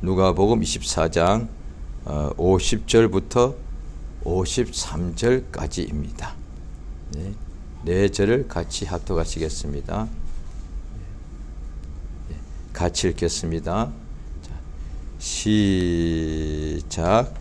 누가복음 24장 50절부터 53절까지입니다. 네 절을 같이 합독하시겠습니다. 같이 읽겠습니다. 시작.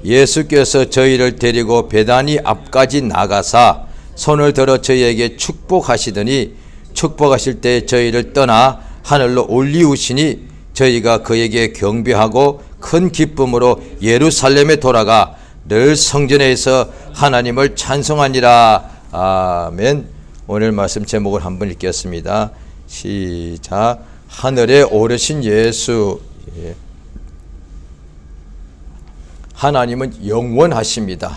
예수께서 저희를 데리고 베다니 앞까지 나가사 손을 들어 저희에게 축복하시더니 축복하실 때 저희를 떠나 하늘로 올리우시니 저희가 그에게 경배하고 큰 기쁨으로 예루살렘에 돌아가 늘 성전에서 하나님을 찬송하니라. 아멘. 오늘 말씀 제목을 한번 읽겠습니다. 시작. 하늘에 오르신 예수. 하나님은 영원하십니다.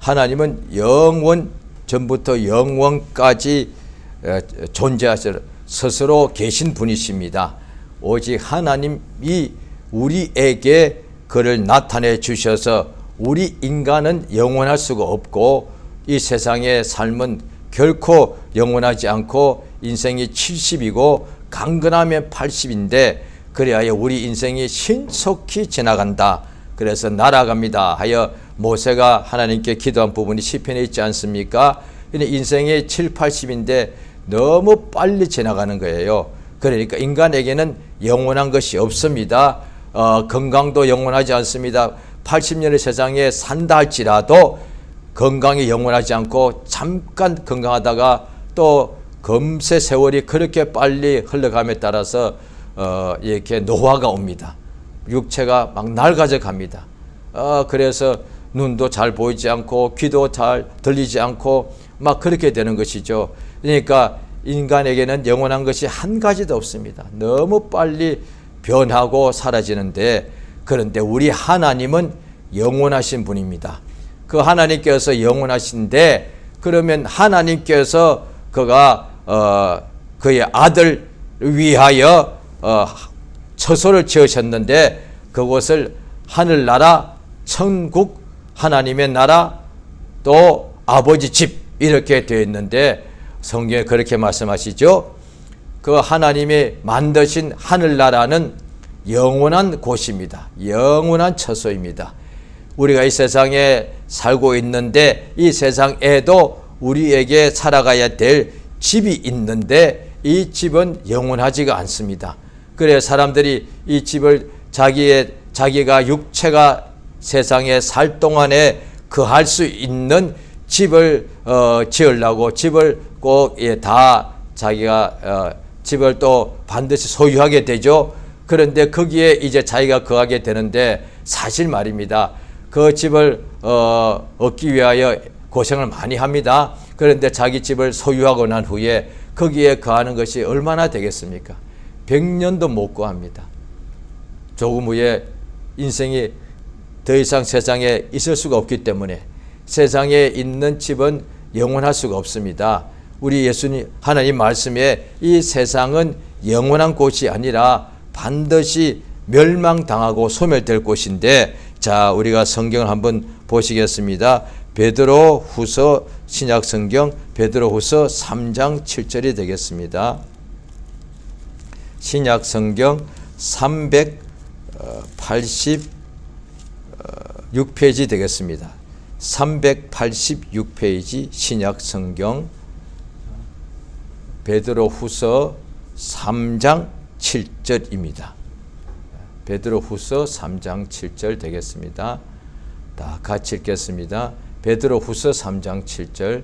하나님은 영원 전부터 영원까지 존재하셔 스스로 계신 분이십니다. 오직 하나님이 우리에게 그를 나타내 주셔서 우리 인간은 영원할 수가 없고 이 세상의 삶은 결코 영원하지 않고 인생이 70이고 강건하면 80인데 그래야 우리 인생이 신속히 지나간다. 그래서 날아갑니다 하여 모세가 하나님께 기도한 부분이 시편에 있지 않습니까? 인생이 7, 80인데 너무 빨리 지나가는 거예요. 그러니까 인간에게는 영원한 것이 없습니다. 건강도 영원하지 않습니다. 80년의 세상에 산다 할지라도 건강이 영원하지 않고 잠깐 건강하다가 또 금세 세월이 그렇게 빨리 흘러감에 따라서 이렇게 노화가 옵니다. 육체가 막 낡아져 갑니다. 그래서 눈도 잘 보이지 않고 귀도 잘 들리지 않고 막 그렇게 되는 것이죠. 그러니까 인간에게는 영원한 것이 한 가지도 없습니다. 너무 빨리 변하고 사라지는데 그런데 우리 하나님은 영원하신 분입니다. 그 하나님께서 영원하신데 그러면 하나님께서 그가 그의 아들 위하여 처소를 지으셨는데 그곳을 하늘나라, 천국, 하나님의 나라, 또 아버지 집 이렇게 되어 있는데 성경에 그렇게 말씀하시죠. 그 하나님이 만드신 하늘나라는 영원한 곳입니다. 영원한 처소입니다. 우리가 이 세상에 살고 있는데 이 세상에도 우리에게 살아가야 될 집이 있는데 이 집은 영원하지가 않습니다. 그래 사람들이 이 집을 자기가 육체가 세상에 살 동안에 거할 수 있는 집을 지으려고 집을 꼭 다 자기가 집을 또 반드시 소유하게 되죠. 그런데 거기에 이제 자기가 거하게 되는데 사실 말입니다. 그 집을 얻기 위하여 고생을 많이 합니다. 그런데 자기 집을 소유하고 난 후에 거기에 거하는 것이 얼마나 되겠습니까? 100년도 못 거합니다. 조금 후에 인생이 더 이상 세상에 있을 수가 없기 때문에 세상에 있는 집은 영원할 수가 없습니다. 우리 예수님 하나님 말씀에 이 세상은 영원한 곳이 아니라 반드시 멸망당하고 소멸될 곳인데 자 우리가 성경을 한번 보시겠습니다. 베드로후서 신약성경 베드로후서 3장 7절이 되겠습니다. 신약성경 386페이지 되겠습니다. 386페이지 신약성경 베드로후서 3장 7절입니다. 베드로후서 3장 7절 되겠습니다. 다 같이 읽겠습니다. 베드로후서 3장 7절.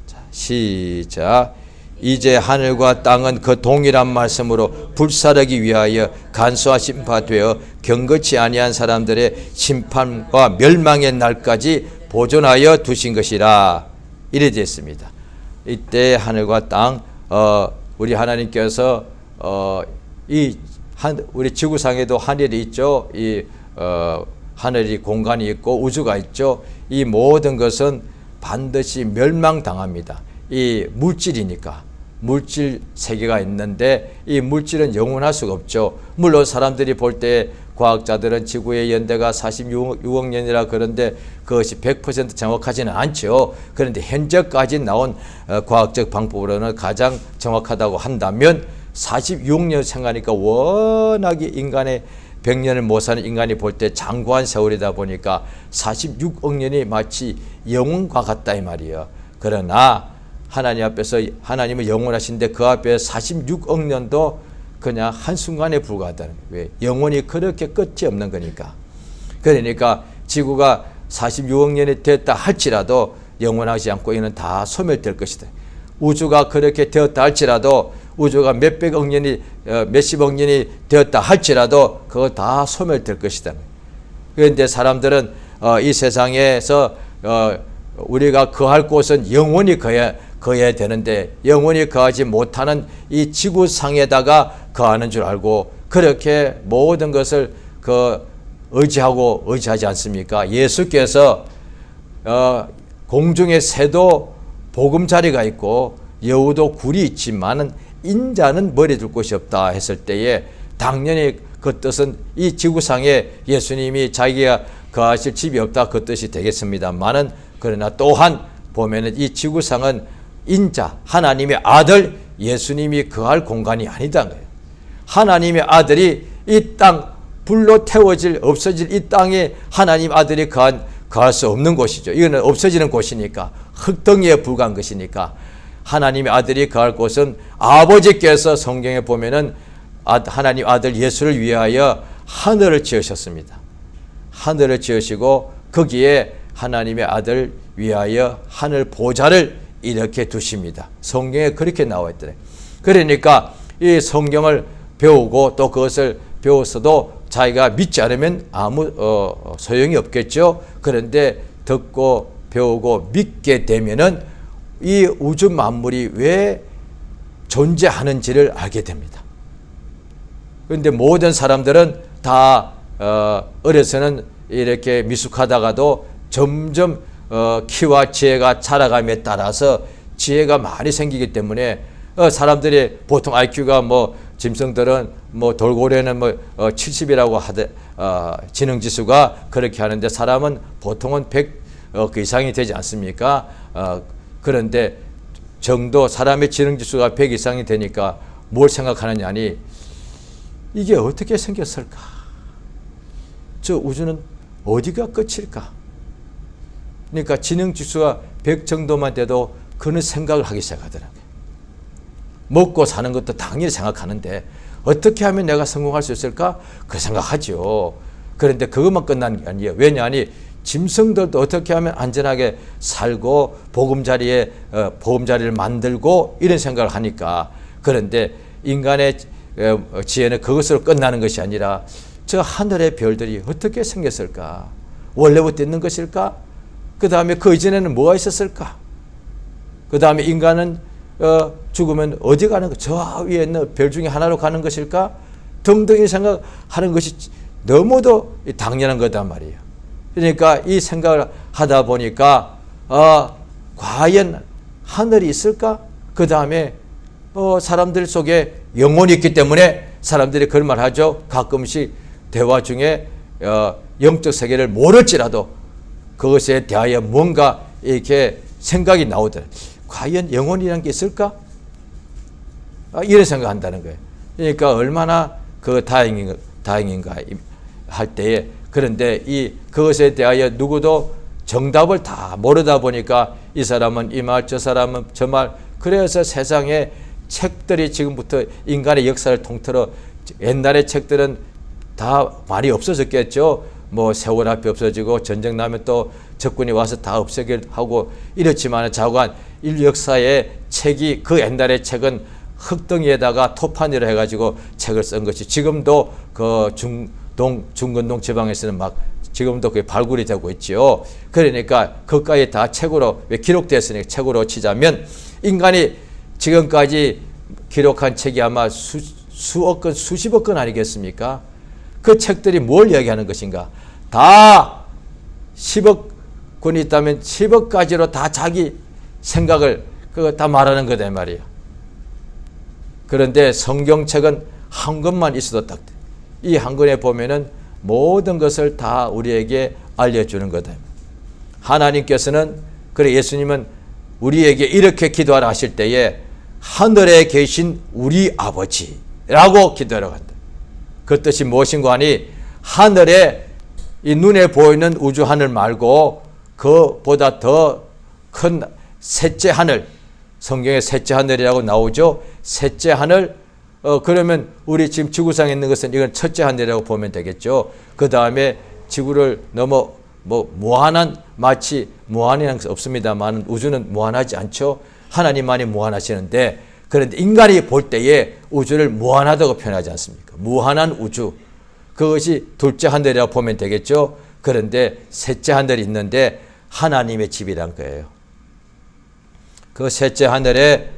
자, 시작. 이제 하늘과 땅은 그 동일한 말씀으로 불사르기 위하여 간수하신 바 되어 경건치 아니한 사람들의 심판과 멸망의 날까지 보존하여 두신 것이라. 이래 되었습니다. 이때 하늘과 땅 우리 하나님께서 우리 지구상에도 하늘이 있죠. 하늘이 공간이 있고 우주가 있죠. 이 모든 것은 반드시 멸망당합니다. 이 물질이니까 물질 세계가 있는데 이 물질은 영원할 수가 없죠. 물론 사람들이 볼 때 과학자들은 지구의 연대가 46억 년이라 그런데 그것이 100% 정확하지는 않죠. 그런데 현재까지 나온 과학적 방법으로는 가장 정확하다고 한다면 46년 생각하니까 워낙에 인간의 100년을 못 사는 인간이 볼 때 장구한 세월이다 보니까 46억 년이 마치 영원과 같다 이 말이에요. 그러나 하나님 앞에서 하나님은 영원하신데 그 앞에 46억 년도 그냥 한순간에 불과하다는 거예요. 왜? 영원히 그렇게 끝이 없는 거니까. 그러니까 지구가 46억 년이 됐다 할지라도 영원하지 않고 이는 다 소멸될 것이다. 우주가 그렇게 되었다 할지라도 우주가 몇백억 년이 몇십억 년이 되었다 할지라도 그거 다 소멸될 것이다. 그런데 사람들은 이 세상에서 우리가 거할 곳은 영원히 거해야 되는데 영원히 거하지 못하는 이 지구상에다가 거하는 줄 알고 그렇게 모든 것을 의지하지 않습니까? 예수께서 공중의 새도 보금자리가 있고 여우도 굴이 있지만은 인자는 머리 둘 곳이 없다 했을 때에 당연히 그 뜻은 이 지구상에 예수님이 자기가 거하실 집이 없다 그 뜻이 되겠습니다만은 그러나 또한 보면은 이 지구상은 인자 하나님의 아들 예수님이 거할 공간이 아니다는 거예요. 하나님의 아들이 이 땅 불로 태워질 없어질 이 땅에 하나님 아들이 거할 수 없는 곳이죠. 이거는 없어지는 곳이니까 흙덩이에 불과한 것이니까 하나님의 아들이 거할 곳은 아버지께서 성경에 보면은 하나님 아들 예수를 위하여 하늘을 지으셨습니다. 하늘을 지으시고 거기에 하나님의 아들 위하여 하늘 보좌를 이렇게 두십니다. 성경에 그렇게 나와 있더래요. 그러니까 이 성경을 배우고 또 그것을 배웠어도 자기가 믿지 않으면 아무 소용이 없겠죠. 그런데 듣고 배우고 믿게 되면은 이 우주 만물이 왜 존재하는지를 알게 됩니다. 그런데 모든 사람들은 다 어려서는 이렇게 미숙하다가도 점점 키와 지혜가 자라감에 따라서 지혜가 많이 생기기 때문에 사람들이 보통 IQ가 짐승들은 돌고래는 70이라고 지능지수가 그렇게 하는데 사람은 보통은 100 그 이상이 되지 않습니까? 그런데 사람의 지능지수가 100 이상이 되니까 뭘 생각하느냐니 이게 어떻게 생겼을까? 저 우주는 어디가 끝일까? 그러니까 지능지수가 100 정도만 돼도 그런 생각을 하기 시작하더라고요. 먹고 사는 것도 당연히 생각하는데 어떻게 하면 내가 성공할 수 있을까? 그 생각하죠. 그런데 그것만 끝나는 게 아니에요. 왜냐하니 짐승들도 어떻게 하면 안전하게 살고 보금자리를 만들고 이런 생각을 하니까. 그런데 인간의 지혜는 그것으로 끝나는 것이 아니라 저 하늘의 별들이 어떻게 생겼을까? 원래부터 있는 것일까? 그 다음에 그 이전에는 뭐가 있었을까? 그 다음에 인간은 죽으면 어디 가는 거? 저 위에 있는 별 중에 하나로 가는 것일까? 등등이 생각하는 것이 너무도 당연한 거단 말이에요. 그러니까 이 생각을 하다 보니까 과연 하늘이 있을까? 그 다음에 사람들 속에 영혼이 있기 때문에 사람들이 그런 말 하죠. 가끔씩 대화 중에 영적 세계를 모를지라도 그것에 대하여 뭔가 이렇게 생각이 나오더라고요. 과연 영혼이라는 게 있을까? 이런 생각한다는 거예요. 그러니까 얼마나 다행인가 할 때에 그런데 그것에 대하여 누구도 정답을 다 모르다 보니까 이 사람은 이 말, 저 사람은 저 말. 그래서 세상에 책들이 지금부터 인간의 역사를 통틀어 옛날의 책들은 다 많이 없어졌겠죠. 세월 앞이 없어지고 전쟁 나면 또 적군이 와서 다 없애기도 하고 이렇지만 자관 인류 역사의 책이 그 옛날의 책은 흙덩이에다가 토판이라 해가지고 책을 쓴 것이 지금도 그 중근동 지방에서는 지금도 그게 발굴이 되고 있지요. 그러니까 그까지 다 책으로 기록되었으니까 책으로 치자면 인간이 지금까지 기록한 책이 아마 수억 건 수십억 건 아니겠습니까? 그 책들이 뭘 이야기하는 것인가? 다 10억 권이 있다면 10억 가지로 다 자기 생각을 그거 다 말하는 거다 말이에요. 그런데 성경책은 한 권만 있어도 딱 이 한 권에 보면은 모든 것을 다 우리에게 알려주는 거다. 하나님께서는 그래 예수님은 우리에게 이렇게 기도하라 하실 때에 하늘에 계신 우리 아버지라고 기도하라고 한다. 그 뜻이 무엇인가 하니 하늘에 이 눈에 보이는 우주 하늘 말고 그보다 더 큰 셋째 하늘, 성경에 셋째 하늘이라고 나오죠. 셋째 하늘, 그러면 우리 지금 지구상에 있는 것은 이건 첫째 하늘이라고 보면 되겠죠. 그 다음에 지구를 넘어 무한한, 마치 무한이라는 것은 없습니다만 우주는 무한하지 않죠. 하나님만이 무한하시는데, 그런데 인간이 볼 때에 우주를 무한하다고 표현하지 않습니까? 무한한 우주, 그것이 둘째 하늘이라고 보면 되겠죠. 그런데 셋째 하늘이 있는데 하나님의 집이란 거예요. 그 셋째 하늘에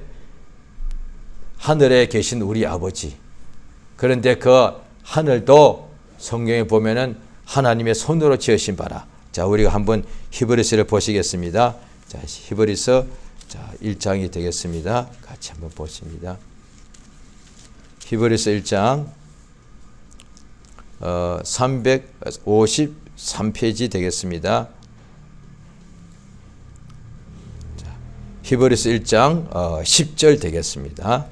계신 우리 아버지. 그런데 그 하늘도 성경에 보면은 하나님의 손으로 지으신 바라. 자, 우리가 한번 히브리서를 보시겠습니다. 자, 히브리서 1장이 되겠습니다. 같이 한번 보십니다. 히브리서 1장 353페이지 되겠습니다. 히브리서 1장 10절 되겠습니다.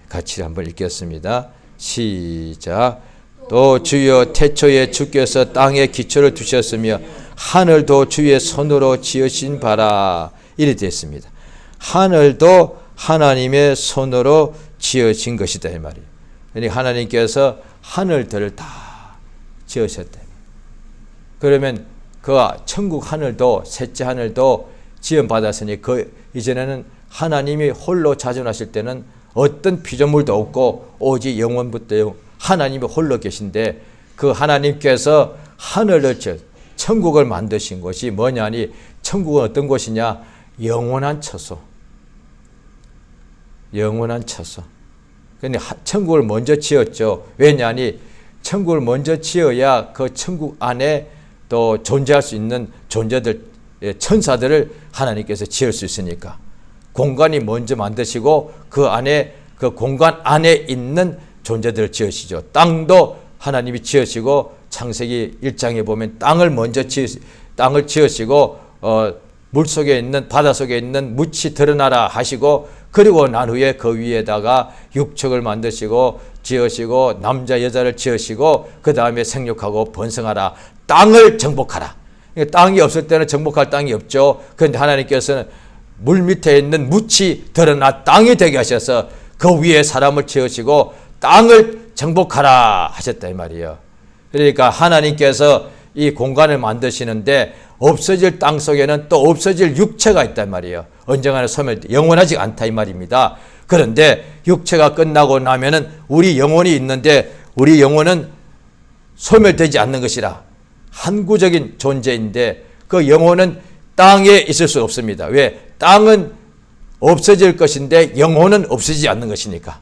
같이 한번 읽겠습니다. 시작. 또 주여 태초에 주께서 땅에 기초를 두셨으며 하늘도 주의 손으로 지으신 바라. 이래 됐습니다. 하늘도 하나님의 손으로 지으신 것이다 이 말이에요. 그러니까 하나님께서 하늘들을 다 지으셨다. 그러면 그 천국 하늘도 셋째 하늘도 지음받았으니 이전에는 하나님이 홀로 자존하실 때는 어떤 피조물도 없고 오직 영원부터 하나님이 홀로 계신데, 그 하나님께서 하늘을 천국을 만드신 것이 뭐냐니, 천국은 어떤 곳이냐, 영원한 처소. 영원한 처소. 근데 천국을 먼저 지었죠. 왜냐니 천국을 먼저 지어야 그 천국 안에 또 존재할 수 있는 존재들, 천사들을 하나님께서 지을 수 있으니까 공간이 먼저 만드시고 그 안에, 그 공간 안에 있는 존재들을 지으시죠. 땅도 하나님이 지으시고 창세기 1장에 보면 땅을 먼저 땅을 지으시고 물 속에 있는, 바다 속에 있는 묻이 드러나라 하시고, 그리고 난 후에 그 위에다가 육축을 만드시고 지으시고 남자 여자를 지으시고 그 다음에 생육하고 번성하라, 땅을 정복하라. 땅이 없을 때는 정복할 땅이 없죠. 그런데 하나님께서는 물 밑에 있는 묻이 드러나 땅이 되게 하셔서 그 위에 사람을 지으시고 땅을 정복하라 하셨다 이 말이에요. 그러니까 하나님께서 이 공간을 만드시는데 없어질 땅 속에는 또 없어질 육체가 있단 말이에요. 언젠가는 소멸, 영원하지 않다 이 말입니다. 그런데 육체가 끝나고 나면은 우리 영혼이 있는데 우리 영혼은 소멸되지 않는 것이라 항구적인 존재인데 그 영혼은 땅에 있을 수 없습니다. 왜? 땅은 없어질 것인데 영혼은 없어지지 않는 것이니까.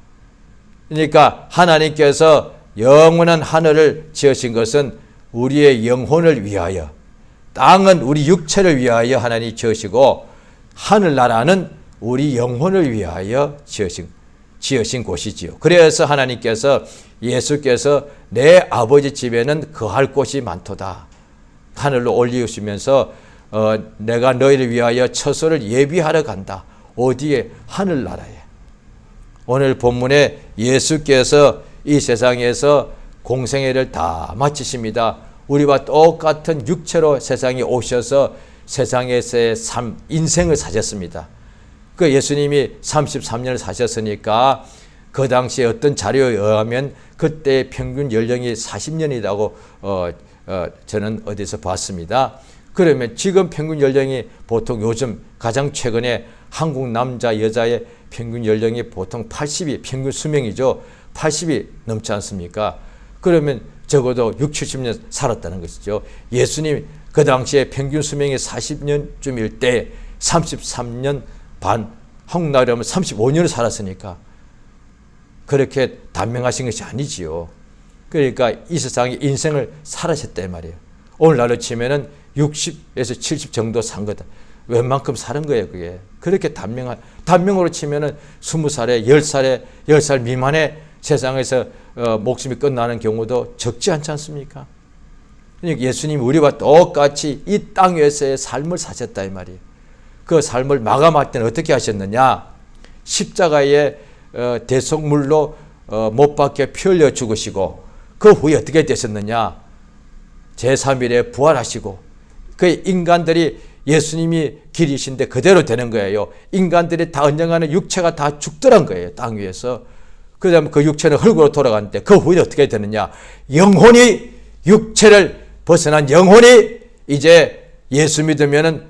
그러니까 하나님께서 영원한 하늘을 지으신 것은 우리의 영혼을 위하여, 땅은 우리 육체를 위하여 하나님이 지으시고 하늘나라는 우리 영혼을 위하여 지으신 곳이지요. 그래서 하나님께서, 예수께서 내 아버지 집에는 거할 곳이 많도다 하늘로 올리시면서 내가 너희를 위하여 처소를 예비하러 간다. 어디에? 하늘나라에. 오늘 본문에 예수께서 이 세상에서 공생애를 다 마치십니다. 우리와 똑같은 육체로 세상에 오셔서 세상에서의 삶, 인생을 사셨습니다. 그 예수님이 33년을 사셨으니까 그 당시에 어떤 자료에 의하면 그때 평균 연령이 40년이라고 저는 어디서 봤습니다. 그러면 지금 평균 연령이 보통 요즘 가장 최근에 한국 남자 여자의 평균 연령이 보통 80이 평균 수명이죠. 80이 넘지 않습니까? 그러면 적어도 60, 70년 살았다는 것이죠. 예수님 그 당시에 평균 수명이 40년쯤일 때 33년 반, 한국 나라면 35년을 살았으니까 그렇게 단명하신 것이 아니지요. 그러니까 이 세상에 인생을 살아셨단 말이에요. 오늘날로 치면은 60에서 70 정도 산 거다. 웬만큼 사는 거예요, 그게. 그렇게 단명으로 치면은 20살에, 10살 미만의 세상에서 목숨이 끝나는 경우도 적지 않지 않습니까? 그러니까 예수님이 우리와 똑같이 이 땅에서의 삶을 사셨다 이 말이에요. 그 삶을 마감할 때는 어떻게 하셨느냐? 십자가에 대속물로 못 박혀 피 흘려 죽으시고 그 후에 어떻게 되셨느냐? 제3일에 부활하시고 그 인간들이 예수님이 길이신데 그대로 되는 거예요. 인간들이 다 언젠가는 육체가 다 죽더란 거예요. 땅 위에서. 그 다음에 그 육체는 흙으로 돌아가는데 그 후에 어떻게 되느냐? 영혼이 육체를 벗어난 영혼이 이제 예수 믿으면은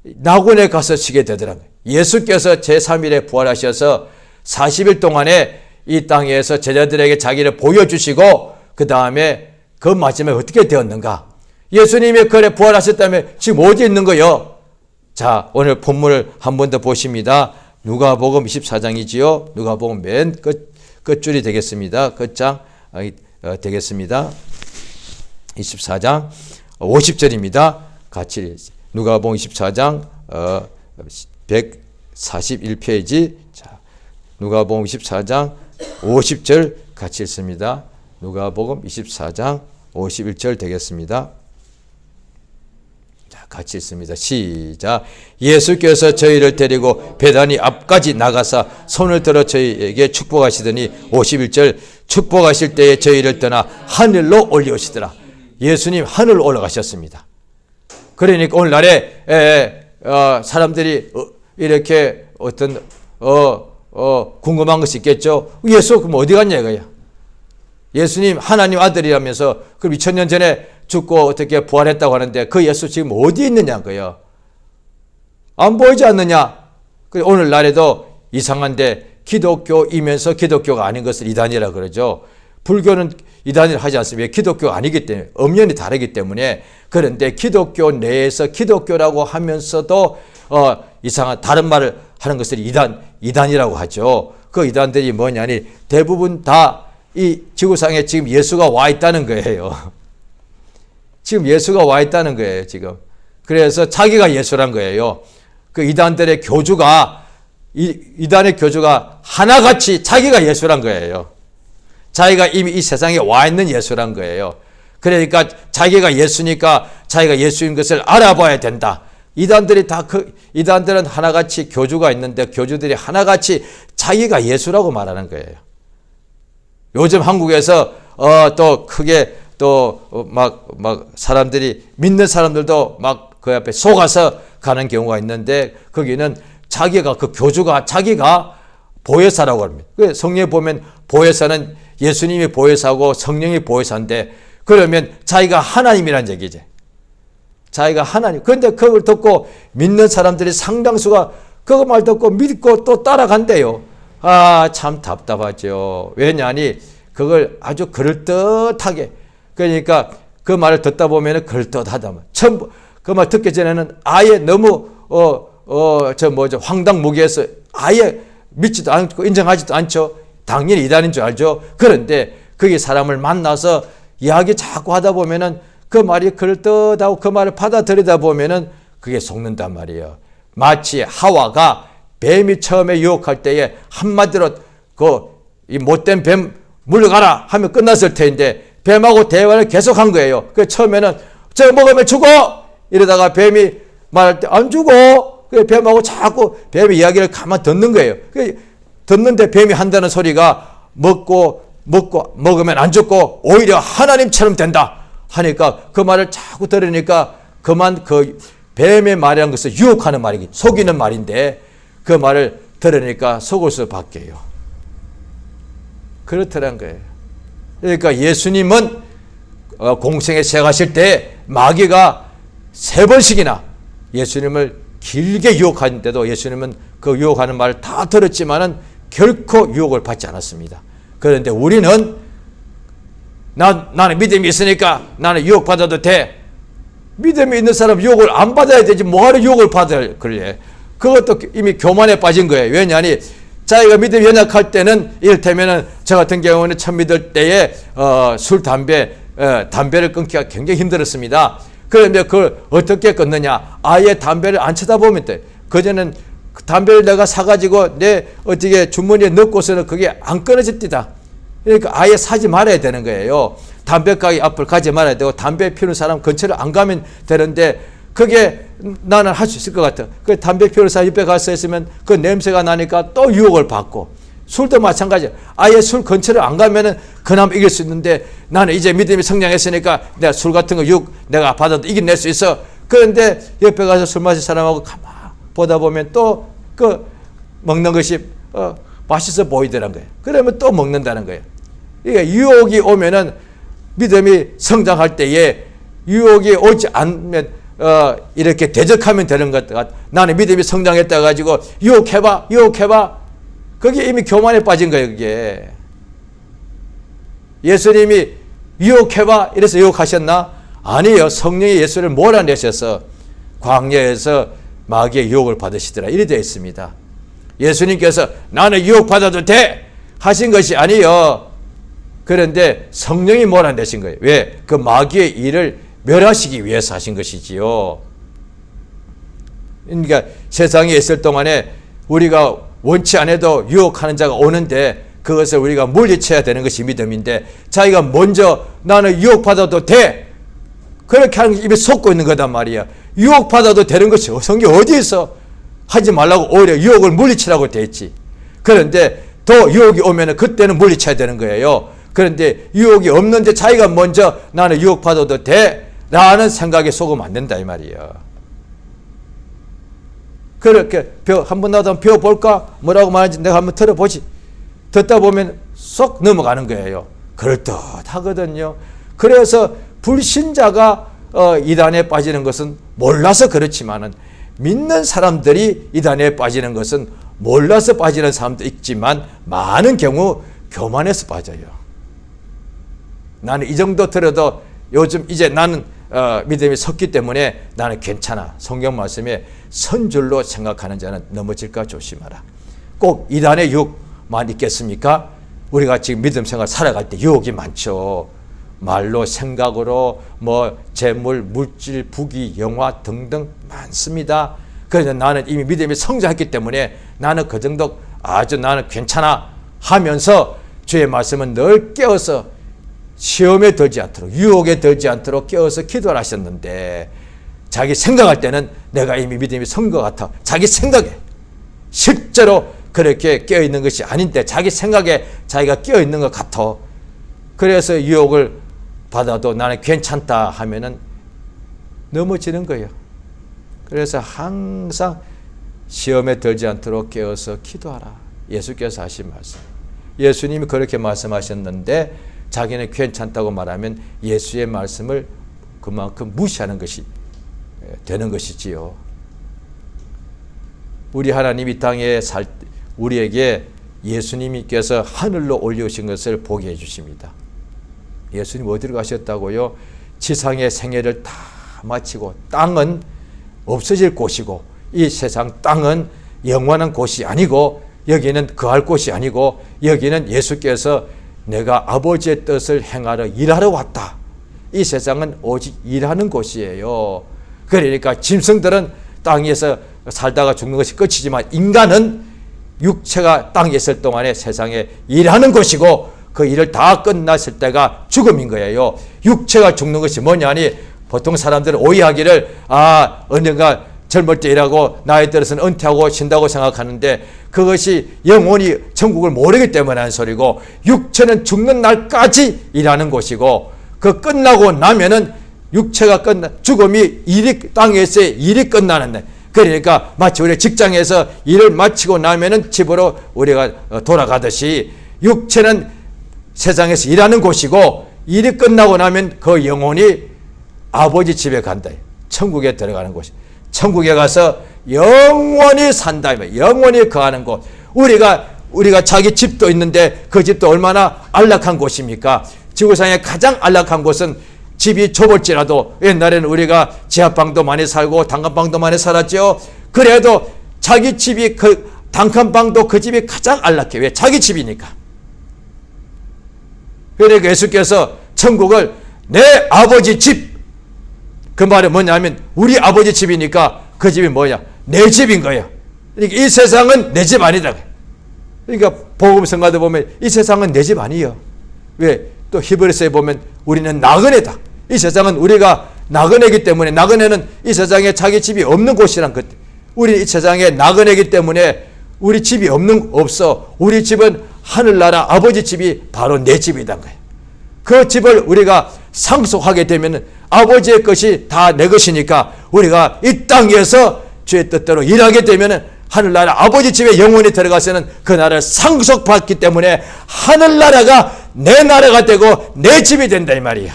낙원에 가서 쉬게 되더라고요. 예수께서 제3일에 부활하셔서 40일 동안에 이 땅에서 제자들에게 자기를 보여주시고 그 다음에 그 마지막에 어떻게 되었는가? 예수님이 그래 부활하셨다면 지금 어디 있는 거요? 자, 오늘 본문을 한 번 더 보십니다. 누가복음 24장이지요. 누가복음 맨 끝줄이 되겠습니다. 끝장 되겠습니다. 24장 50절입니다. 같이 누가복음 24장 141페이지. 자, 누가복음 24장 50절 같이 읽습니다. 누가복음 24장 51절 되겠습니다. 자, 같이 읽습니다. 시작. 예수께서 저희를 데리고 베다니 앞까지 나가사 손을 들어 저희에게 축복하시더니 51절 축복하실 때에 저희를 떠나 하늘로 올리시더라. 예수님 하늘 올라가셨습니다. 그러니까 오늘날에 사람들이 이렇게 어떤 궁금한 것이 있겠죠. 예수 그럼 어디 갔냐 이거야. 예수님 하나님 아들이라면서 그럼 2000년 전에 죽고 어떻게 부활했다고 하는데 그 예수 지금 어디 있느냐고요. 안 보이지 않느냐. 오늘날에도 이상한데 기독교이면서 기독교가 아닌 것을 이단이라 그러죠. 불교는 이단이라 하지 않습니까? 기독교가 아니기 때문에 엄연히 다르기 때문에. 그런데 기독교 내에서 기독교라고 하면서도 이상한 다른 말을 하는 것을 이단이라고 하죠. 그 이단들이 뭐냐니 대부분 다 이 지구상에 지금 예수가 와 있다는 거예요. 지금 예수가 와 있다는 거예요, 지금. 그래서 자기가 예수란 거예요. 그 이단들의 교주가 이단의 교주가 하나같이 자기가 예수란 거예요. 자기가 이미 이 세상에 와 있는 예수란 거예요. 그러니까 자기가 예수니까 자기가 예수인 것을 알아봐야 된다. 이단들은 하나같이 교주가 있는데 교주들이 하나같이 자기가 예수라고 말하는 거예요. 요즘 한국에서 또 크게 또 막 사람들이 믿는 사람들도 막 그 앞에 속아서 가는 경우가 있는데 거기는 자기가 그 교주가 자기가 보혜사라고 합니다. 성경에 보면 보혜사는 예수님이 보혜사고 성령이 보혜사인데 그러면 자기가 하나님이란 얘기지. 자기가 하나님. 그런데 그걸 듣고 믿는 사람들이 상당수가 그거 말 듣고 믿고 또 따라간대요. 아, 참 답답하죠. 왜냐하니 그걸 아주 그럴듯하게 그러니까 그 말을 듣다 보면 그럴듯하다. 전부 그 말 듣기 전에는 아예 너무 황당무계해서 아예 믿지도 않고 인정하지도 않죠. 당연히 이단인 줄 알죠. 그런데 그게 사람을 만나서 이야기 자꾸 하다 보면은 그 말이 그럴듯하고 그 말을 받아들이다 보면은 그게 속는단 말이에요. 마치 하와가 뱀이 처음에 유혹할 때에 한마디로 이 못된 뱀 물러가라 하면 끝났을 텐데 뱀하고 대화를 계속한 거예요. 그 처음에는 저거 먹으면 죽어 이러다가 뱀이 말할 때 안 죽어. 그 뱀하고 자꾸 뱀의 이야기를 가만 듣는 거예요. 듣는데 뱀이 한다는 소리가 먹으면 안 죽고 오히려 하나님처럼 된다 하니까 그 말을 자꾸 들으니까 그만 그 뱀의 말이라는 것은 유혹하는 말이기 속이는 말인데 그 말을 들으니까 속을 수밖에요. 그렇더란 거예요. 그러니까 예수님은 공생에 시작하실 때 마귀가 3번씩이나 예수님을 길게 유혹하는데도 예수님은 그 유혹하는 말을 다 들었지만은 결코 유혹을 받지 않았습니다. 그런데 우리는 나는 믿음이 있으니까 나는 유혹받아도 돼. 믿음이 있는 사람 유혹을 안 받아야 되지 뭐하러 유혹을 받아야 그래. 그것도 이미 교만에 빠진 거예요. 왜냐하니 자기가 믿음이 연약할 때는 이를테면 저 같은 경우는 처음 믿을 때에 담배를 끊기가 굉장히 힘들었습니다. 그런데 그걸 어떻게 끊느냐. 아예 담배를 안 쳐다보면 돼. 그전에는 담배를 내가 사가지고 내 어떻게 주머니에 넣고서는 그게 안 끊어집니다. 그러니까 아예 사지 말아야 되는 거예요. 담배 가게 앞을 가지 말아야 되고 담배 피우는 사람 근처를 안 가면 되는데 그게 나는 할 수 있을 것 같아. 그 담배 피우는 사람 옆에 가서 있으면 그 냄새가 나니까 또 유혹을 받고, 술도 마찬가지야. 아예 술 근처를 안 가면은 그나마 이길 수 있는데, 나는 이제 믿음이 성장했으니까 내가 술 같은 거 유혹 내가 받아도 이겨낼 수 있어. 그런데 옆에 가서 술 마실 사람하고 가만 보다 보면 또 그 먹는 것이 맛있어 보이더란 거예요. 그러면 또 먹는다는 거예요. 그러니까 유혹이 오면은 믿음이 성장할 때에 유혹이 오지 않으면 이렇게 대적하면 되는 것 같아. 나는 믿음이 성장했다 가지고 유혹해봐. 그게 이미 교만에 빠진 거예요. 그게 예수님이 유혹해봐 이래서 유혹하셨나? 아니요. 성령이 예수를 몰아내셔서 광야에서 마귀의 유혹을 받으시더라. 이래 되어 있습니다. 예수님께서 나는 유혹받아도 돼 하신 것이 아니요. 그런데 성령이 몰아내신 거예요. 왜? 그 마귀의 일을 멸하시기 위해서 하신 것이지요. 그러니까 세상에 있을 동안에 우리가 원치 않아도 유혹하는 자가 오는데 그것을 우리가 물리쳐야 되는 것이 믿음인데, 자기가 먼저 나는 유혹받아도 돼 그렇게 하는 입에 속고 있는 거단 말이야. 유혹받아도 되는 것이 성경 어디에 있어? 하지 말라고 오히려 유혹을 물리치라고 돼 있지. 그런데 더 유혹이 오면 그때는 물리쳐야 되는 거예요. 그런데 유혹이 없는데 자기가 먼저 나는 유혹받아도 돼 라는 생각에 속으면 안 된다 이 말이야. 그렇게 한 번 나도 배워볼까? 뭐라고 말하는지 내가 한번 들어보지. 듣다 보면 쏙 넘어가는 거예요. 그럴듯하거든요. 그래서 불신자가 이단에 빠지는 것은 몰라서 그렇지만은, 믿는 사람들이 이단에 빠지는 것은 몰라서 빠지는 사람도 있지만 많은 경우 교만해서 빠져요. 나는 이 정도 들어도 요즘 이제 나는 믿음이 섰기 때문에 나는 괜찮아. 성경 말씀에 선 줄로 생각하는 자는 넘어질까 조심하라. 꼭 이단의 유혹만 있겠습니까? 우리가 지금 믿음 생활 살아갈 때 유혹이 많죠. 말로, 생각으로, 재물, 물질, 부귀, 영화 등등 많습니다. 그래서 나는 이미 믿음이 성장했기 때문에 나는 그 정도 아주 나는 괜찮아 하면서 주의 말씀은 늘 깨어서 시험에 들지 않도록, 유혹에 들지 않도록 깨어서 기도를 하셨는데, 자기 생각할 때는 내가 이미 믿음이 선 것 같아. 자기 생각에 실제로 그렇게 깨어있는 것이 아닌데 자기 생각에 자기가 깨어있는 것 같아. 그래서 유혹을 받아도 나는 괜찮다 하면은 넘어지는 거예요. 그래서 항상 시험에 들지 않도록 깨어서 기도하라. 예수께서 하신 말씀. 예수님이 그렇게 말씀하셨는데 자기는 괜찮다고 말하면 예수의 말씀을 그만큼 무시하는 것이 되는 것이지요. 우리 하나님 이 땅에 우리에게 예수님께서 하늘로 올려오신 것을 보게 해주십니다. 예수님 어디로 가셨다고요? 지상의 생애를 다 마치고 땅은 없어질 곳이고 이 세상 땅은 영원한 곳이 아니고 여기는 거할 곳이 아니고 여기는 예수께서 내가 아버지의 뜻을 행하러 일하러 왔다. 이 세상은 오직 일하는 곳이에요. 그러니까 짐승들은 땅에서 살다가 죽는 것이 끝이지만 인간은 육체가 땅에 있을 동안에 세상에 일하는 것이고 그 일을 다 끝났을 때가 죽음인 거예요. 육체가 죽는 것이 뭐냐니 보통 사람들은 오해하기를 언젠가 젊을 때 일하고 나이 들어서는 은퇴하고 쉰다고 생각하는데 그것이 영원히 천국을 모르기 때문에 하는 소리고 육체는 죽는 날까지 일하는 것이고 그 끝나고 나면은 육체가 죽음이 땅에서의 일이 끝나는 날. 그러니까 마치 우리 직장에서 일을 마치고 나면은 집으로 우리가 돌아가듯이 육체는 세상에서 일하는 곳이고 일이 끝나고 나면 그 영혼이 아버지 집에 간다. 천국에 들어가는 곳이. 천국에 가서 영원히 산다. 영원히 거하는 곳. 우리가 자기 집도 있는데 그 집도 얼마나 안락한 곳입니까? 지구상의 가장 안락한 곳은 집이 좁을지라도 옛날에는 우리가 지하방도 많이 살고 단칸방도 많이 살았죠. 그래도 자기 집이 그 단칸방도 그 집이 가장 안락해. 왜? 자기 집이니까. 그러니까 예수께서 천국을 내 아버지 집, 그 말은 뭐냐면 우리 아버지 집이니까 그 집이 뭐냐? 내 집인 거예요. 그러니까 이 세상은 내 집 아니다. 그러니까 복음 성가대 보면 이 세상은 내 집 아니에요. 왜? 또 히브리서에 보면 우리는 나그네다. 이 세상은 우리가 나그네이기 때문에, 나그네는 이 세상에 자기 집이 없는 곳이란 것. 우리 이 세상에 나그네이기 때문에 우리 집이 없어. 우리 집은 하늘나라 아버지 집이 바로 내 집이란 거예요. 그 집을 우리가 상속하게 되면 아버지의 것이 다 내 것이니까 우리가 이 땅에서 주의 뜻대로 일하게 되면 하늘나라 아버지 집에 영원히 들어가서는 그 나라를 상속받기 때문에 하늘나라가 내 나라가 되고 내 집이 된다 이 말이야.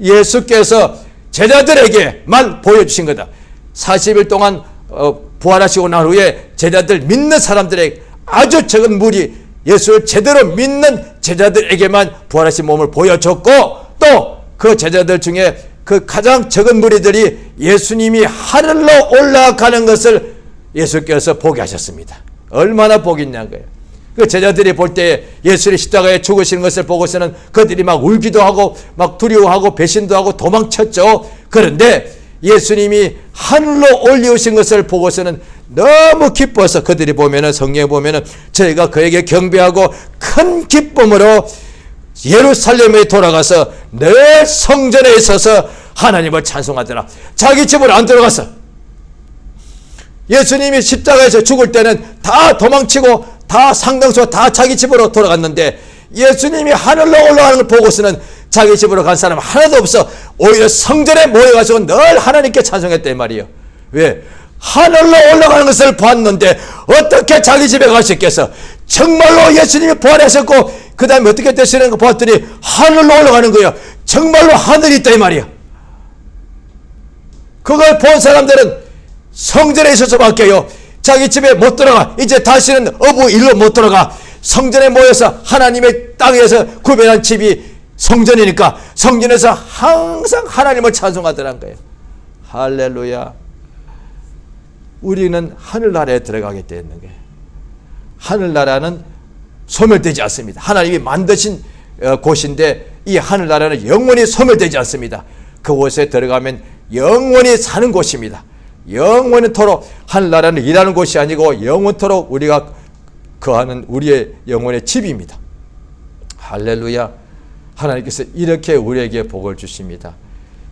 예수께서 제자들에게만 보여주신 거다. 40일 동안 부활하시고 난 후에 제자들 믿는 사람들에게 아주 적은 무리, 예수를 제대로 믿는 제자들에게만 부활하신 몸을 보여줬고, 또 그 제자들 중에 그 가장 적은 무리들이 예수님이 하늘로 올라가는 것을 예수께서 보게 하셨습니다. 얼마나 복이 있냐는 거예요. 그 제자들이 볼 때 예수의 십자가에 죽으시는 것을 보고서는 그들이 막 울기도 하고 막 두려워하고 배신도 하고 도망쳤죠. 그런데 예수님이 하늘로 올리우신 것을 보고서는 너무 기뻐서 그들이 보면은, 성경에 보면은 저희가 그에게 경배하고 큰 기쁨으로 예루살렘에 돌아가서 늘 성전에 있어서 하나님을 찬송하더라. 자기 집으로 안 들어갔어. 예수님이 십자가에서 죽을 때는 다 도망치고 다 상당수 다 자기 집으로 돌아갔는데, 예수님이 하늘로 올라가는 걸 보고서는 자기 집으로 간 사람 하나도 없어. 오히려 성전에 모여가지고 늘 하나님께 찬송했단 말이에요. 왜? 하늘로 올라가는 것을 봤는데 어떻게 자기 집에 갈 수 있겠어? 정말로 예수님이 부활하셨고 그 다음에 어떻게 되시는 거 봤더니 하늘로 올라가는 거예요. 정말로 하늘이 있다 이 말이야. 그걸 본 사람들은 성전에 있어서 바뀌어요. 자기 집에 못 들어가. 이제 다시는 어부 일로 못 들어가. 성전에 모여서 하나님의 땅에서 구별한 집이 성전이니까 성전에서 항상 하나님을 찬송하더란 거예요. 할렐루야. 우리는 하늘나라에 들어가게 되는 거예요. 하늘나라는 소멸되지 않습니다. 하나님이 만드신 곳인데 이 하늘나라는 영원히 소멸되지 않습니다. 그곳에 들어가면 영원히 사는 곳입니다. 영원토록 하늘나라는 일하는 곳이 아니고 영원토록 우리가 거하는 우리의 영혼의 집입니다. 할렐루야. 하나님께서 이렇게 우리에게 복을 주십니다.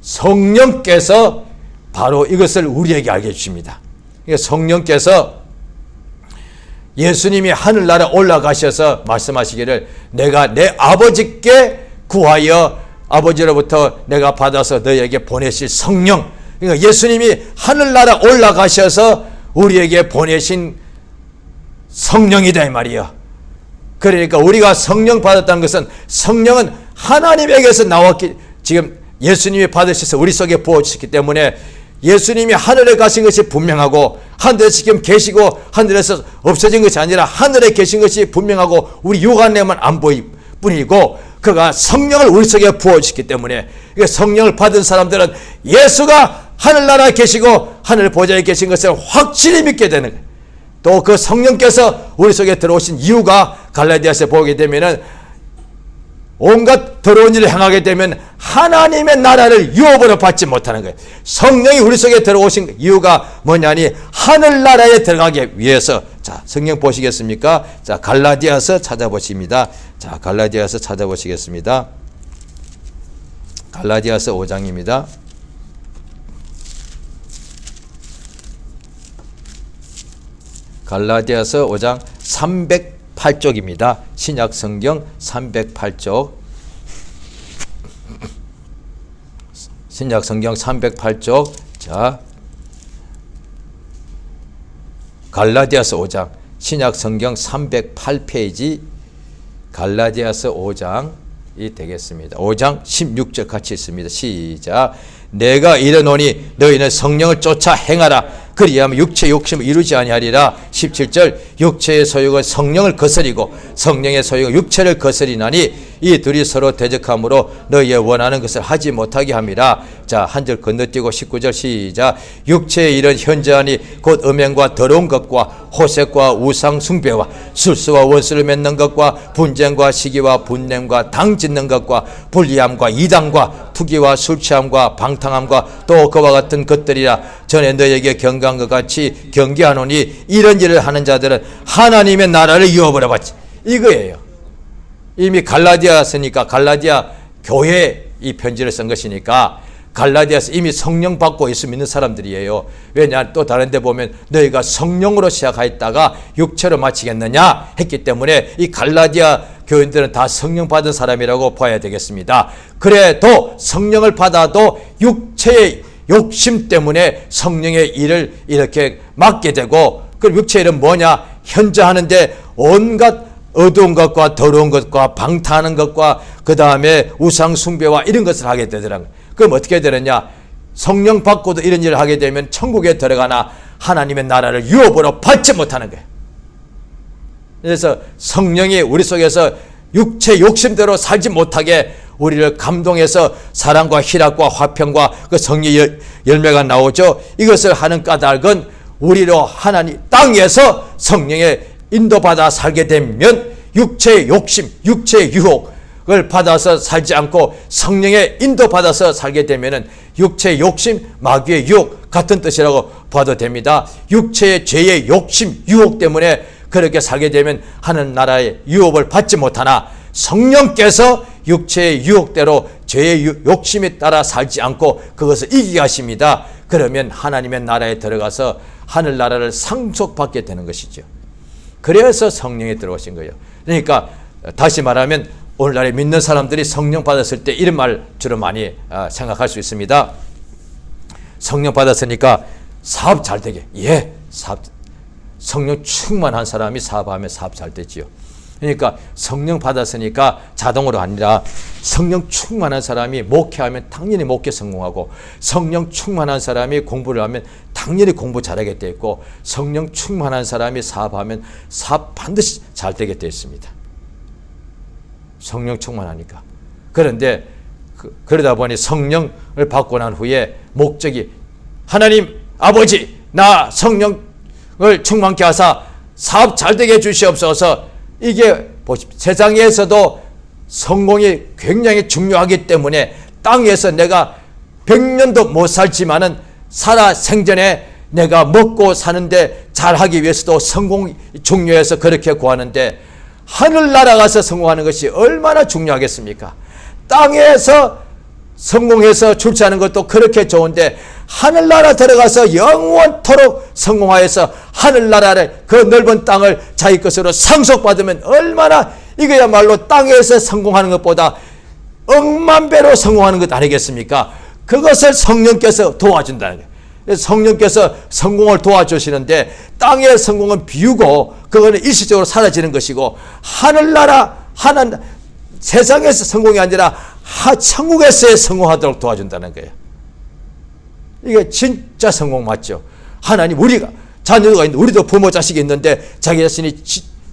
성령께서 바로 이것을 우리에게 알게 해주십니다. 성령께서 예수님이 하늘나라 올라가셔서 말씀하시기를 내가 내 아버지께 구하여 아버지로부터 내가 받아서 너희에게 보내실 성령, 그러니까 예수님이 하늘나라 올라가셔서 우리에게 보내신 성령이다 이 말이야. 그러니까 우리가 성령 받았다는 것은 성령은 하나님에게서 나왔기, 지금 예수님이 받으셔서 우리 속에 부어주셨기 때문에 예수님이 하늘에 가신 것이 분명하고 하늘에 지금 계시고 하늘에서 없어진 것이 아니라 하늘에 계신 것이 분명하고 우리 육안에만 안 보일 뿐이고 그가 성령을 우리 속에 부어주셨기 때문에 성령을 받은 사람들은 예수가 하늘나라에 계시고 하늘 보좌에 계신 것을 확실히 믿게 되는 거예요. 또 그 성령께서 우리 속에 들어오신 이유가 갈라디아서에 보게 되면은 온갖 더러운 일을 행하게 되면 하나님의 나라를 유업으로 받지 못하는 거예요. 성령이 우리 속에 들어오신 이유가 뭐냐니 하늘나라에 들어가기 위해서. 자, 성경 보시겠습니까? 자, 갈라디아서 찾아보십니다. 자, 갈라디아서 찾아보시겠습니다. 갈라디아서 5장입니다. 갈라디아서 5장 308쪽입니다. 신약 성경 308쪽. 신약 성경 308쪽. 자, 갈라디아서 5장. 신약 성경 308페이지. 갈라디아서 5장이 되겠습니다. 5장 16절 같이 있습니다. 시작. 내가 이르노니 너희는 성령을 쫓아 행하라. 그리하면 육체의 욕심을 이루지 아니하리라. 17절. 육체의 소욕은 성령을 거스리고 성령의 소욕은 육체를 거스리나니 이 둘이 서로 대적함으로 너희의 원하는 것을 하지 못하게 함이라. 자, 한 절 건너뛰고 19절 시작. 육체의 일은 현저하니 곧 음행과 더러운 것과 호색과 우상 숭배와 술수와 원수를 맺는 것과 분쟁과 시기와 분냄과 당 짓는 것과 불리함과 이단과 투기와 술취함과 방탕함과 또 그와 같은 것들이라. 전에 너희에게 경고한 것 같이 경계하노니 이런 일을 하는 자들은 하나님의 나라를 유업으로 받지. 이거예요. 이미 갈라디아서니까 갈라디아 교회 이 편지를 쓴 것이니까 갈라디아서 이미 성령 받고 예수 믿는 사람들이에요. 왜냐? 또 다른 데 보면 너희가 성령으로 시작하였다가 육체로 마치겠느냐 했기 때문에 이 갈라디아 교인들은 다 성령 받은 사람이라고 봐야 되겠습니다. 그래도 성령을 받아도 육체의 욕심 때문에 성령의 일을 이렇게 맡게 되고, 그럼 육체의 일은 뭐냐? 현재 하는데 온갖 어두운 것과 더러운 것과 방탕하는 것과 그 다음에 우상 숭배와 이런 것을 하게 되더라고요. 그럼 어떻게 되느냐? 성령 받고도 이런 일을 하게 되면 천국에 들어가나 하나님의 나라를 유업으로 받지 못하는 거예요. 그래서 성령이 우리 속에서 육체 욕심대로 살지 못하게 우리를 감동해서 사랑과 희락과 화평과 그 성령의 열매가 나오죠. 이것을 하는 까닭은 우리로 하나님 땅에서 성령의 인도받아 살게 되면 육체의 욕심, 육체의 유혹을 받아서 살지 않고 성령의 인도받아서 살게 되면은 육체의 욕심, 마귀의 유혹 같은 뜻이라고 봐도 됩니다. 육체의 죄의 욕심, 유혹 때문에 그렇게 살게 되면 하는 나라의 유혹을 받지 못하나 성령께서 육체의 유혹대로 죄의 욕심에 따라 살지 않고 그것을 이기게 하십니다. 그러면 하나님의 나라에 들어가서 하늘나라를 상속받게 되는 것이죠. 그래서 성령이 들어오신 거예요. 그러니까 다시 말하면 오늘날에 믿는 사람들이 성령 받았을 때 이런 말 주로 많이 생각할 수 있습니다. 성령 받았으니까 사업 잘 되게. 예, 사업. 성령 충만한 사람이 사업하면 사업 잘 되지요. 그러니까 성령 받았으니까 자동으로 아니라 성령 충만한 사람이 목회하면 당연히 목회 성공하고, 성령 충만한 사람이 공부를 하면 당연히 공부 잘하게 돼 있고, 성령 충만한 사람이 사업하면 사업 반드시 잘 되게 돼 있습니다. 성령 충만하니까. 그런데 그러다 보니 성령을 받고 난 후에 목적이 하나님 아버지 나 성령을 충만케 하사 사업 잘 되게 해주시옵소서. 이게 세상에서도 성공이 굉장히 중요하기 때문에 땅에서 내가 100년도 못 살지만은 살아 생전에 내가 먹고 사는데 잘하기 위해서도 성공이 중요해서 그렇게 구하는데, 하늘나라 가서 성공하는 것이 얼마나 중요하겠습니까? 땅에서 성공해서 출세하는 것도 그렇게 좋은데 하늘나라 들어가서 영원토록 성공하여서 하늘나라를 그 넓은 땅을 자기 것으로 상속받으면 얼마나, 이거야말로 땅에서 성공하는 것보다 억만 배로 성공하는 것 아니겠습니까? 그것을 성령께서 도와준다는 거예요. 성령께서 성공을 도와주시는데 땅의 성공은 비우고 그거는 일시적으로 사라지는 것이고, 하늘나라 세상에서 성공이 아니라 천국에서의 성공하도록 도와준다는 거예요. 이게 진짜 성공 맞죠? 하나님, 우리가 자녀가 있는데, 우리도 부모 자식이 있는데 자기 자신이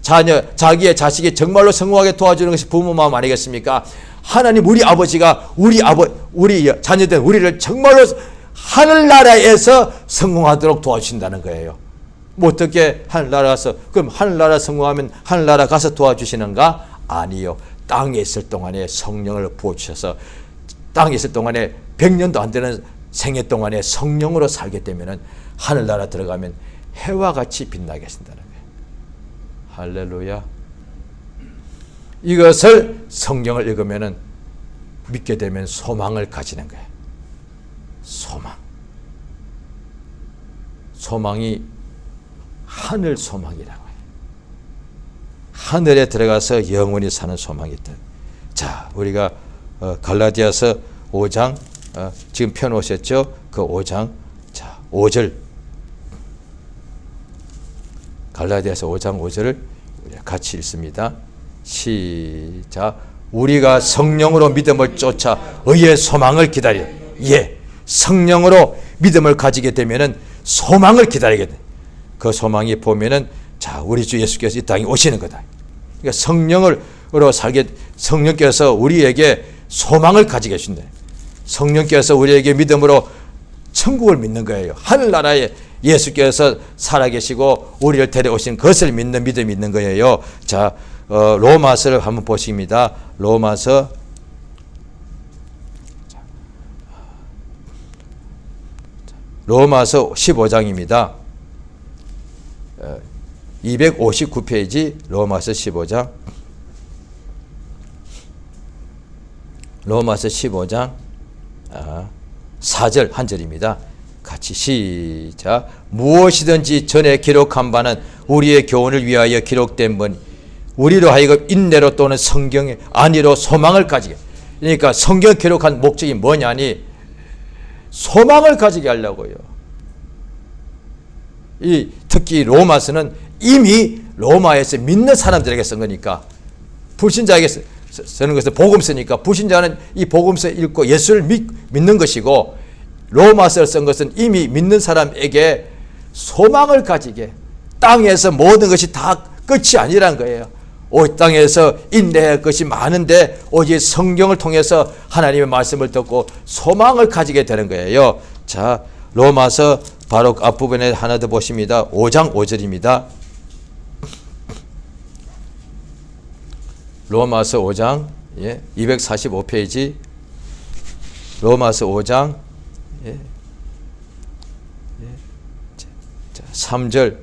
자기의 자식이 정말로 성공하게 도와주는 것이 부모 마음 아니겠습니까? 하나님, 우리 아버지가 우리 자녀들 우리를 정말로 하늘나라에서 성공하도록 도와주신다는 거예요. 뭐 어떻게 하늘나라 가서, 그럼 하늘나라 성공하면 하늘나라 가서 도와주시는가? 아니요. 땅에 있을 동안에 성령을 부어주셔서 땅에 있을 동안에 100년도 안 되는 생애 동안에 성령으로 살게 되면은 하늘나라 들어가면 해와 같이 빛나게 하신다는 거예요. 할렐루야. 이것을 성경을 읽으면은 믿게 되면 소망을 가지는 거예요. 소망이 하늘 소망이라고 해요. 하늘에 들어가서 영원히 사는 소망이 있다. 자, 우리가 갈라디아서 5장 지금 펴놓으셨죠? 그 5장, 자, 5절, 갈라디아서 5장 5절을 같이 읽습니다. 시작. 우리가 성령으로 믿음을 쫓아 의의 소망을 기다려. 예, 성령으로 믿음을 가지게 되면은 소망을 기다리게 돼. 그 소망이 보면은, 자, 우리 주 예수께서 이 땅에 오시는 거다. 그러니까 성령으로 살게, 성령께서 우리에게 소망을 가지게 하신다. 성령께서 우리에게 믿음으로 천국을 믿는 거예요. 하늘나라에 예수께서 살아계시고 우리를 데려오신 것을 믿는 믿음이 있는 거예요. 자, 로마서를 한번 보십니다. 로마서 15장입니다. 259페이지 로마서 15장 로마서 15장 4절 한 절입니다. 같이 시작. 무엇이든지 전에 기록한 바는 우리의 교훈을 위하여 기록된 바니 우리로 하여금 인내로 또는 성경의 안위로 소망을 가지게. 그러니까 성경 기록한 목적이 뭐냐니 소망을 가지게 하려고요. 특히 로마서는 이미 로마에서 믿는 사람들에게 쓴 거니까, 불신자에게 쓰는 것은 복음서니까 불신자는 이 복음서 읽고 예수를 믿는 것이고, 로마서를 쓴 것은 이미 믿는 사람에게 소망을 가지게, 땅에서 모든 것이 다 끝이 아니란 거예요. 이 땅에서 인내할 것이 많은데 오직 성경을 통해서 하나님의 말씀을 듣고 소망을 가지게 되는 거예요. 자, 로마서 바로 앞부분에 하나 더 보십니다. 5장 5절입니다. 로마서 5장 245페이지 로마서 5장 3절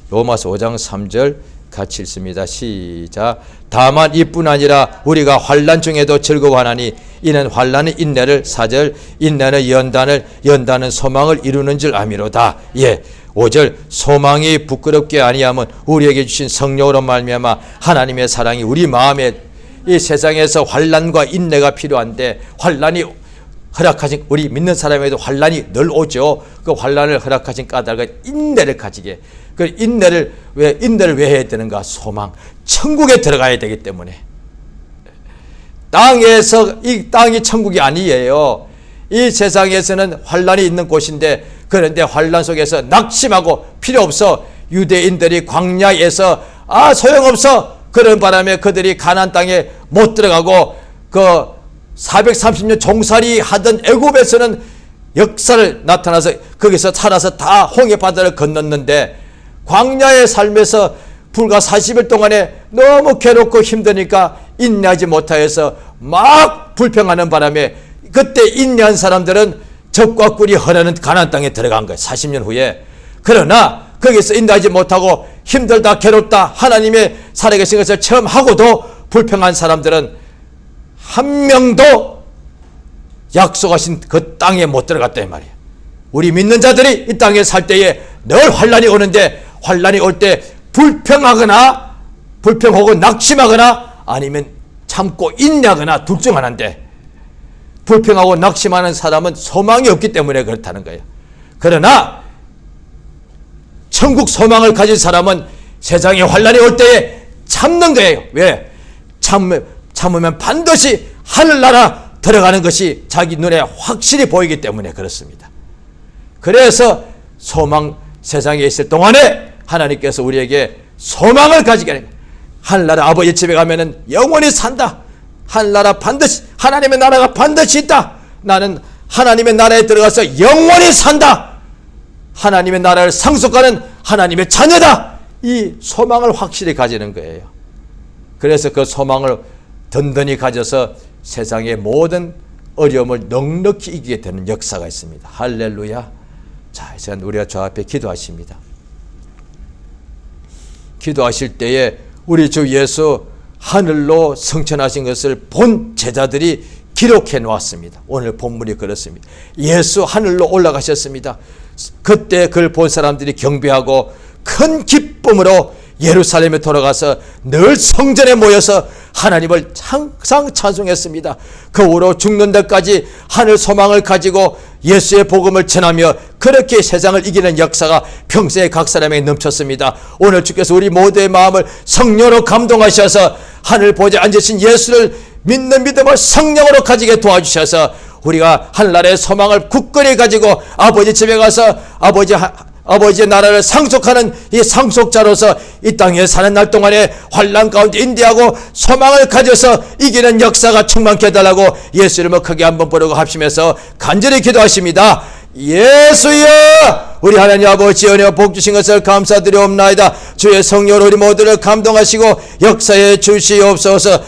로마서 5장 3절 같이 읽습니다. 시작. 다만 이뿐 아니라 우리가 환난 중에도 즐거워하나니 이는 환난의 인내를 4절 인내는 연단을 연단은 소망을 이루는 줄 아미로다. 5절 소망이 부끄럽게 아니하면 우리에게 주신 성령으로 말미암아 하나님의 사랑이 우리 마음에, 이 세상에서 환난과 인내가 필요한데 환난이 허락하신, 우리 믿는 사람에도 환난이 늘 오죠. 그 환난을 허락하신 까닭은 인내를 가지게. 그 인내를 왜 해야 되는가? 소망, 천국에 들어가야 되기 때문에. 이 땅이 천국이 아니에요. 이 세상에서는 환난이 있는 곳인데, 그런데 환난 속에서 낙심하고 필요 없어. 유대인들이 광야에서 소용없어. 그런 바람에 그들이 가나안 땅에 못 들어가고, 그 430년 종살이 하던 애굽에서는 역사를 나타나서 거기서 살아서 다 홍해 바다를 건넜는데, 광야의 삶에서 불과 40일 동안에 너무 괴롭고 힘드니까 인내하지 못하여서 막 불평하는 바람에 그때 인내한 사람들은 적과 꿀이 흐르는 가나안 땅에 들어간 거예요. 40년 후에. 그러나 거기서 인내하지 못하고 힘들다 괴롭다 하나님의 살아계신 것을 처음 하고도 불평한 사람들은 한 명도 약속하신 그 땅에 못 들어갔다 이 말이에요. 우리 믿는 자들이 이 땅에 살 때에 늘 환난이 오는데, 환난이 올 때 불평하고 낙심하거나 아니면 참고 인내하거나 둘 중 하나인데, 불평하고 낙심하는 사람은 소망이 없기 때문에 그렇다는 거예요. 그러나 천국 소망을 가진 사람은 세상에 환난이 올 때에 참는 거예요. 왜? 참으면 반드시 하늘나라 들어가는 것이 자기 눈에 확실히 보이기 때문에 그렇습니다. 그래서 세상에 있을 동안에 하나님께서 우리에게 소망을 가지게 하는 거예요. 하늘나라 아버지 집에 가면은 영원히 산다. 하나님의 나라가 반드시 있다. 나는 하나님의 나라에 들어가서 영원히 산다. 하나님의 나라를 상속하는 하나님의 자녀다. 이 소망을 확실히 가지는 거예요. 그래서 그 소망을 든든히 가져서 세상의 모든 어려움을 넉넉히 이기게 되는 역사가 있습니다. 할렐루야. 자, 이제 우리가 저 앞에 기도하십니다. 기도하실 때에 우리 주 예수 하늘로 승천하신 것을 본 제자들이 기록해 놓았습니다. 오늘 본문이 그렇습니다. 예수 하늘로 올라가셨습니다. 그때 그걸 본 사람들이 경배하고 큰 기쁨으로 예루살렘에 돌아가서 늘 성전에 모여서 하나님을 항상 찬송했습니다. 그 후로 죽는 데까지 하늘 소망을 가지고 예수의 복음을 전하며 그렇게 세상을 이기는 역사가 평생에 각 사람에게 넘쳤습니다. 오늘 주께서 우리 모두의 마음을 성령으로 감동하셔서 하늘 보좌에 앉으신 예수를 믿는 믿음을 성령으로 가지게 도와주셔서 우리가 하늘나라의 소망을 굳건히 가지고 아버지 집에 가서 아버지의 나라를 상속하는 이 상속자로서 이 땅에 사는 날 동안에 환난 가운데 인내하고 소망을 가져서 이기는 역사가 충만케 해달라고 예수 이름을 크게 한번 부르고 합심해서 간절히 기도하십니다. 예수여, 우리 하나님 아버지 은혜와 복 주신 것을 감사드리옵나이다. 주의 성령으로 우리 모두를 감동하시고 역사에 주시옵소서.